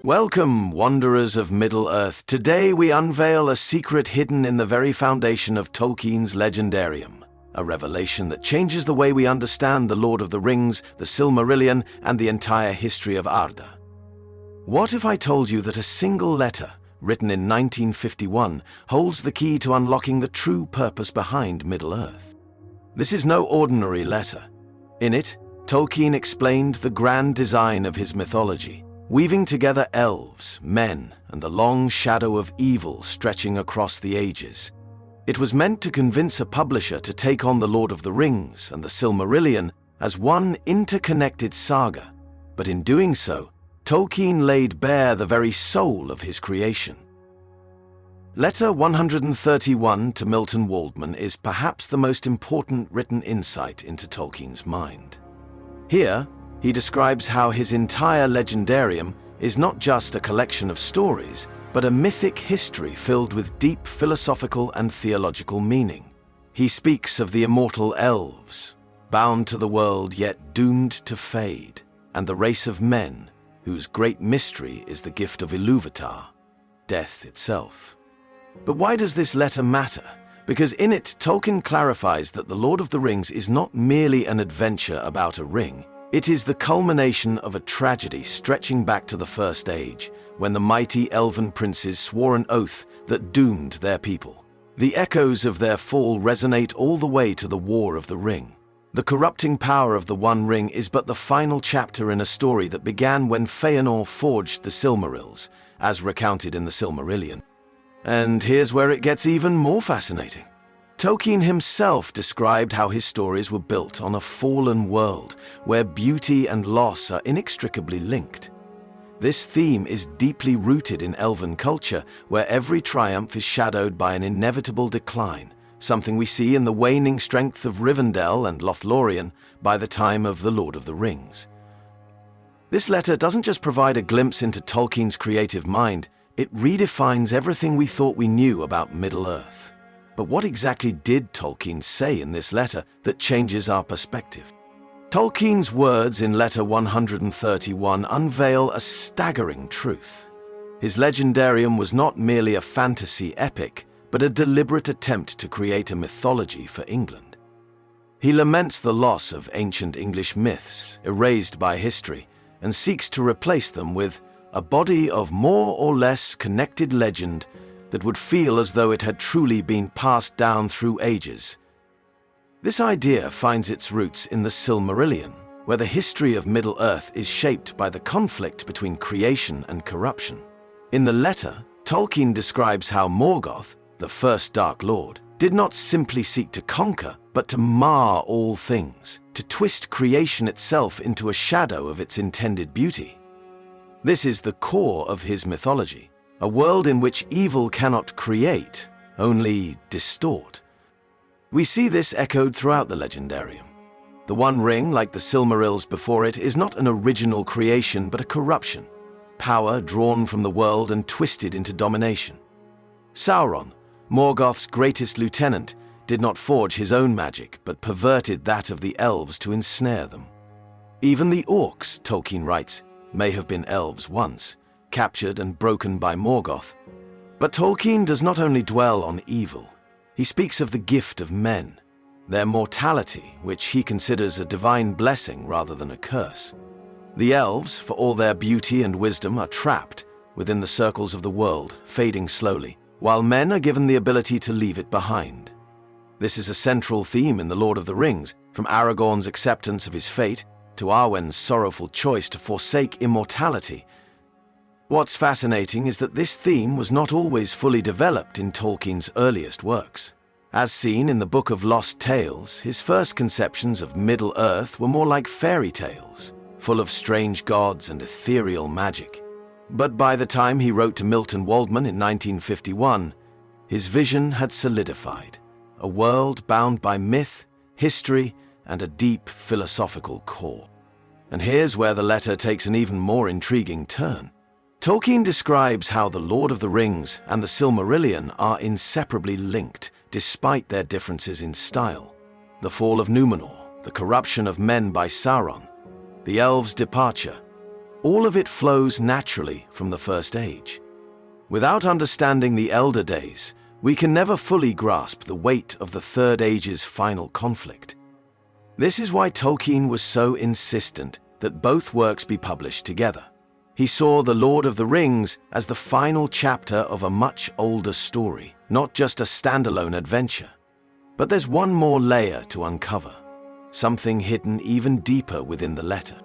Welcome, wanderers of Middle-earth. Today we unveil a secret hidden in the very foundation of Tolkien's Legendarium, a revelation that changes the way we understand the Lord of the Rings, the Silmarillion, and the entire history of Arda. What if I told you that a single letter, written in 1951, holds the key to unlocking the true purpose behind Middle-earth? This is no ordinary letter. In it, Tolkien explained the grand design of his mythology, weaving together elves, men, and the long shadow of evil stretching across the ages. It was meant to convince a publisher to take on the Lord of the Rings and the Silmarillion as one interconnected saga, but in doing so, Tolkien laid bare the very soul of his creation. Letter 131 to Milton Waldman is perhaps the most important written insight into Tolkien's mind. Here, he describes how his entire Legendarium is not just a collection of stories, but a mythic history filled with deep philosophical and theological meaning. He speaks of the immortal elves, bound to the world yet doomed to fade, and the race of men, whose great mystery is the gift of Ilúvatar, death itself. But why does this letter matter? Because in it, Tolkien clarifies that the Lord of the Rings is not merely an adventure about a ring. It is the culmination of a tragedy stretching back to the First Age, when the mighty elven princes swore an oath that doomed their people. The echoes of their fall resonate all the way to the War of the Ring. The corrupting power of the One Ring is but the final chapter in a story that began when Fëanor forged the Silmarils, as recounted in the Silmarillion. And here's where it gets even more fascinating. Tolkien himself described how his stories were built on a fallen world, where beauty and loss are inextricably linked. This theme is deeply rooted in elven culture, where every triumph is shadowed by an inevitable decline, something we see in the waning strength of Rivendell and Lothlorien by the time of The Lord of the Rings. This letter doesn't just provide a glimpse into Tolkien's creative mind, it redefines everything we thought we knew about Middle-earth. But what exactly did Tolkien say in this letter that changes our perspective? Tolkien's words in letter 131 unveil a staggering truth. His Legendarium was not merely a fantasy epic, but a deliberate attempt to create a mythology for England. He laments the loss of ancient English myths, erased by history, and seeks to replace them with a body of more or less connected legend that would feel as though it had truly been passed down through ages. This idea finds its roots in the Silmarillion, where the history of Middle-earth is shaped by the conflict between creation and corruption. In the letter, Tolkien describes how Morgoth, the first Dark Lord, did not simply seek to conquer, but to mar all things, to twist creation itself into a shadow of its intended beauty. This is the core of his mythology, a world in which evil cannot create, only distort. We see this echoed throughout the Legendarium. The One Ring, like the Silmarils before it, is not an original creation but a corruption, power drawn from the world and twisted into domination. Sauron, Morgoth's greatest lieutenant, did not forge his own magic but perverted that of the elves to ensnare them. Even the orcs, Tolkien writes, may have been elves once, captured and broken by Morgoth. But Tolkien does not only dwell on evil. He speaks of the gift of men, their mortality, which he considers a divine blessing rather than a curse. The elves, for all their beauty and wisdom, are trapped within the circles of the world, fading slowly, while men are given the ability to leave it behind. This is a central theme in The Lord of the Rings, from Aragorn's acceptance of his fate to Arwen's sorrowful choice to forsake immortality. What's fascinating is that this theme was not always fully developed in Tolkien's earliest works. As seen in the Book of Lost Tales, his first conceptions of Middle-earth were more like fairy tales, full of strange gods and ethereal magic. But by the time he wrote to Milton Waldman in 1951, his vision had solidified, a world bound by myth, history, and a deep philosophical core. And here's where the letter takes an even more intriguing turn. Tolkien describes how The Lord of the Rings and the Silmarillion are inseparably linked, despite their differences in style. The fall of Númenor, the corruption of men by Sauron, the elves' departure, All of it flows naturally from the First Age. Without understanding the Elder Days, we can never fully grasp the weight of the Third Age's final conflict. This is why Tolkien was so insistent that both works be published together. He saw The Lord of the Rings as the final chapter of a much older story, not just a standalone adventure. But there's one more layer to uncover, something hidden even deeper within the letter.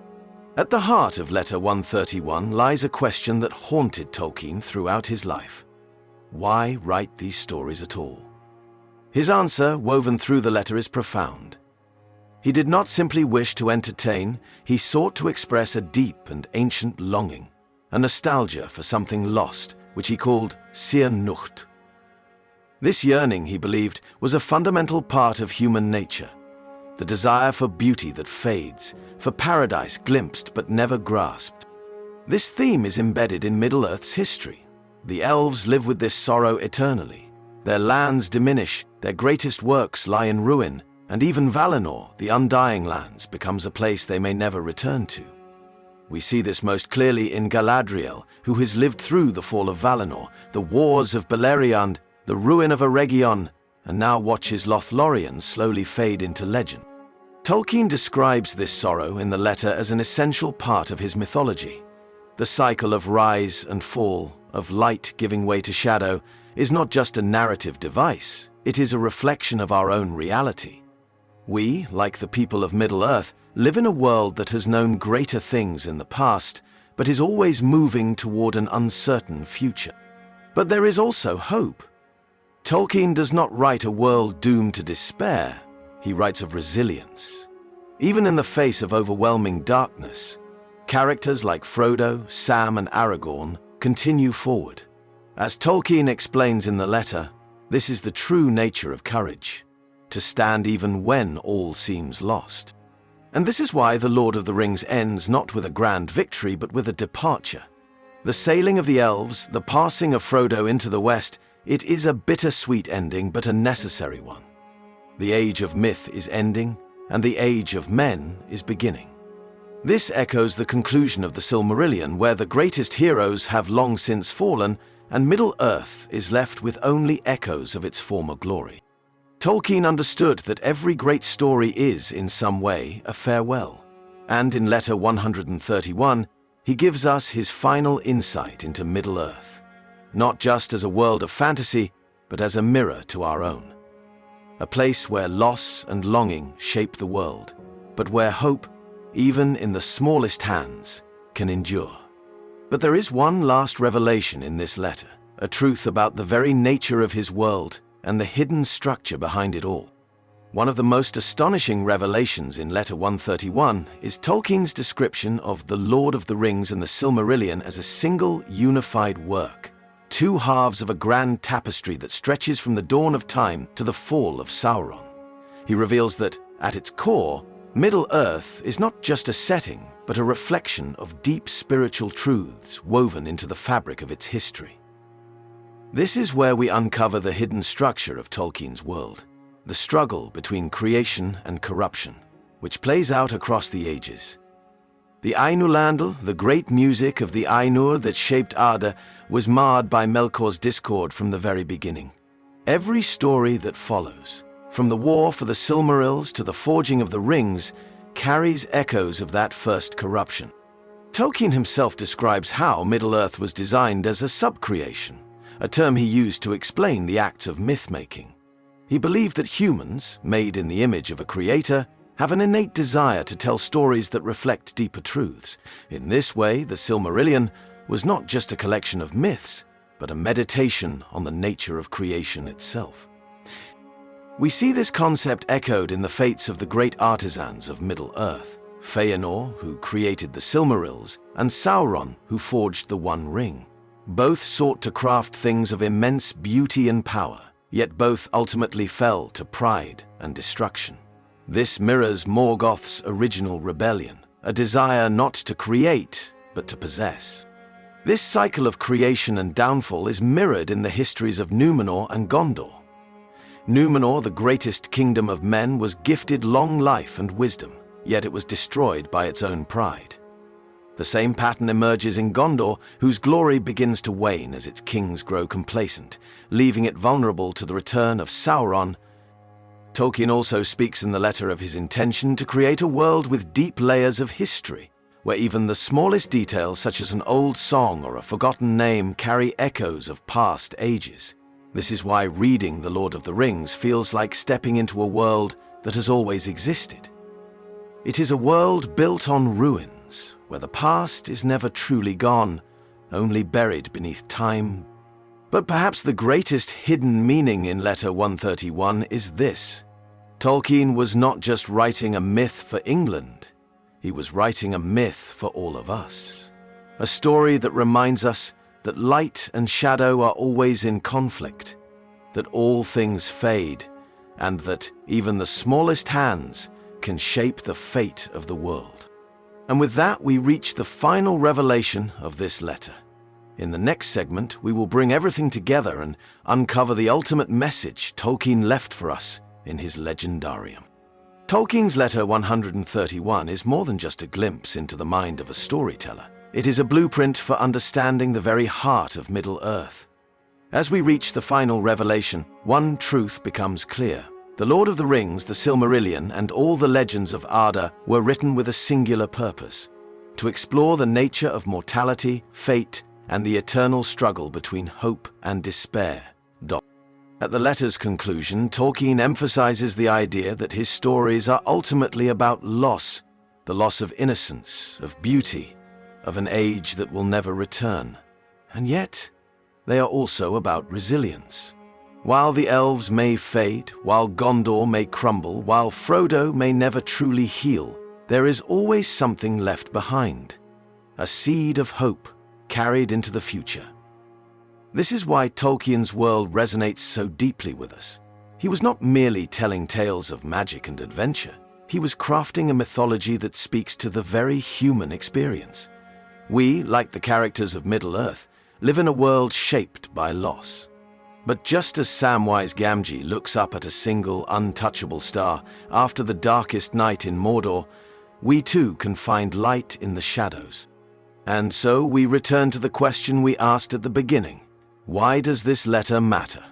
At the heart of Letter 131 lies a question that haunted Tolkien throughout his life. Why write these stories at all? His answer, woven through the letter, is profound. He did not simply wish to entertain, he sought to express a deep and ancient longing, a nostalgia for something lost, which he called Sir Nucht. This yearning, he believed, was a fundamental part of human nature. The desire for beauty that fades, for paradise glimpsed but never grasped. This theme is embedded in Middle-earth's history. The elves live with this sorrow eternally. Their lands diminish, their greatest works lie in ruin, and even Valinor, the undying lands, becomes a place they may never return to. We see this most clearly in Galadriel, who has lived through the fall of Valinor, the wars of Beleriand, the ruin of Eregion, and now watches Lothlorien slowly fade into legend. Tolkien describes this sorrow in the letter as an essential part of his mythology. The cycle of rise and fall, of light giving way to shadow, is not just a narrative device, it is a reflection of our own reality. We, like the people of Middle-earth, live in a world that has known greater things in the past, but is always moving toward an uncertain future. But there is also hope. Tolkien does not write a world doomed to despair, he writes of resilience. Even in the face of overwhelming darkness, characters like Frodo, Sam, and Aragorn continue forward. As Tolkien explains in the letter, this is the true nature of courage, to stand even when all seems lost. And this is why The Lord of the Rings ends not with a grand victory, but with a departure. The sailing of the elves, the passing of Frodo into the West, it is a bittersweet ending, but a necessary one. The age of myth is ending, and the age of men is beginning. This echoes the conclusion of the Silmarillion, where the greatest heroes have long since fallen, and Middle-earth is left with only echoes of its former glory. Tolkien understood that every great story is, in some way, a farewell. And in Letter 131, he gives us his final insight into Middle-earth. Not just as a world of fantasy, but as a mirror to our own. A place where loss and longing shape the world, but where hope, even in the smallest hands, can endure. But there is one last revelation in this letter, a truth about the very nature of his world and the hidden structure behind it all. One of the most astonishing revelations in Letter 131 is Tolkien's description of The Lord of the Rings and the Silmarillion as a single, unified work. Two halves of a grand tapestry that stretches from the dawn of time to the fall of Sauron. He reveals that, at its core, Middle-earth is not just a setting, but a reflection of deep spiritual truths woven into the fabric of its history. This is where we uncover the hidden structure of Tolkien's world, the struggle between creation and corruption, which plays out across the ages. The Ainulandal, the great music of the Ainur that shaped Arda, was marred by Melkor's discord from the very beginning. Every story that follows, from the war for the Silmarils to the forging of the rings, carries echoes of that first corruption. Tolkien himself describes how Middle-earth was designed as a subcreation, a term he used to explain the acts of myth-making. He believed that humans, made in the image of a creator, have an innate desire to tell stories that reflect deeper truths. In this way, the Silmarillion was not just a collection of myths, but a meditation on the nature of creation itself. We see this concept echoed in the fates of the great artisans of Middle-earth, Feanor, who created the Silmarils, and Sauron, who forged the One Ring. Both sought to craft things of immense beauty and power, yet both ultimately fell to pride and destruction. This mirrors Morgoth's original rebellion, a desire not to create, but to possess. This cycle of creation and downfall is mirrored in the histories of Númenor and Gondor. Númenor, the greatest kingdom of men, was gifted long life and wisdom, yet it was destroyed by its own pride. The The same pattern emerges in Gondor, whose glory begins to wane as its kings grow complacent, leaving it vulnerable to the return of Sauron. Tolkien also speaks in the letter of his intention to create a world with deep layers of history, where even the smallest details, such as an old song or a forgotten name, carry echoes of past ages. This is why reading The Lord of the Rings feels like stepping into a world that has always existed. It is a world built on ruins, where the past is never truly gone, only buried beneath time. But perhaps the greatest hidden meaning in Letter 131 is this. Tolkien was not just writing a myth for England, he was writing a myth for all of us. A story that reminds us that light and shadow are always in conflict, that all things fade, and that even the smallest hands can shape the fate of the world. And with that, we reach the final revelation of this letter. In the next segment, we will bring everything together and uncover the ultimate message Tolkien left for us in his Legendarium. Tolkien's Letter 131 is more than just a glimpse into the mind of a storyteller. It is a blueprint for understanding the very heart of Middle-earth. As we reach the final revelation, one truth becomes clear. The Lord of the Rings, the Silmarillion, and all the legends of Arda were written with a singular purpose: to explore the nature of mortality, fate, and the eternal struggle between hope and despair. At the letter's conclusion, Tolkien emphasizes the idea that his stories are ultimately about loss, the loss of innocence, of beauty, of an age that will never return. And yet, they are also about resilience. While the elves may fade, while Gondor may crumble, while Frodo may never truly heal, there is always something left behind, a seed of hope carried into the future. This is why Tolkien's world resonates so deeply with us. He was not merely telling tales of magic and adventure. He was crafting a mythology that speaks to the very human experience. We, like the characters of Middle-earth, live in a world shaped by loss. But just as Samwise Gamgee looks up at a single, untouchable star after the darkest night in Mordor, we too can find light in the shadows. And so we return to the question we asked at the beginning. Why does this letter matter?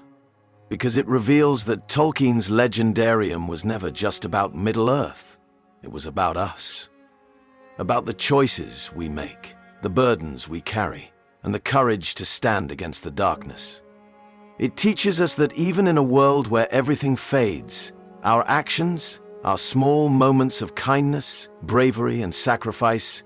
Because it reveals that Tolkien's Legendarium was never just about Middle-earth. It was about us. About the choices we make, the burdens we carry, and the courage to stand against the darkness. It teaches us that even in a world where everything fades, our actions, our small moments of kindness, bravery, and sacrifice,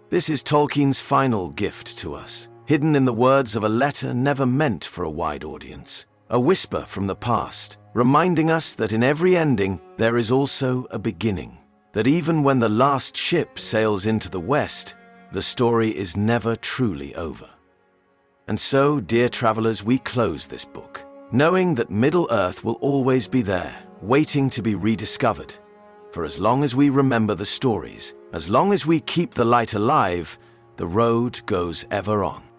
this is Tolkien's final gift to us, hidden in the words of a letter never meant for a wide audience, a whisper from the past, reminding us that in every ending there is also a beginning, that even when the last ship sails into the west, the story is never truly over. And so, dear travelers, we close this book, knowing that Middle-earth will always be there, waiting to be rediscovered. For as long as we remember the stories, as long as we keep the light alive, the road goes ever on.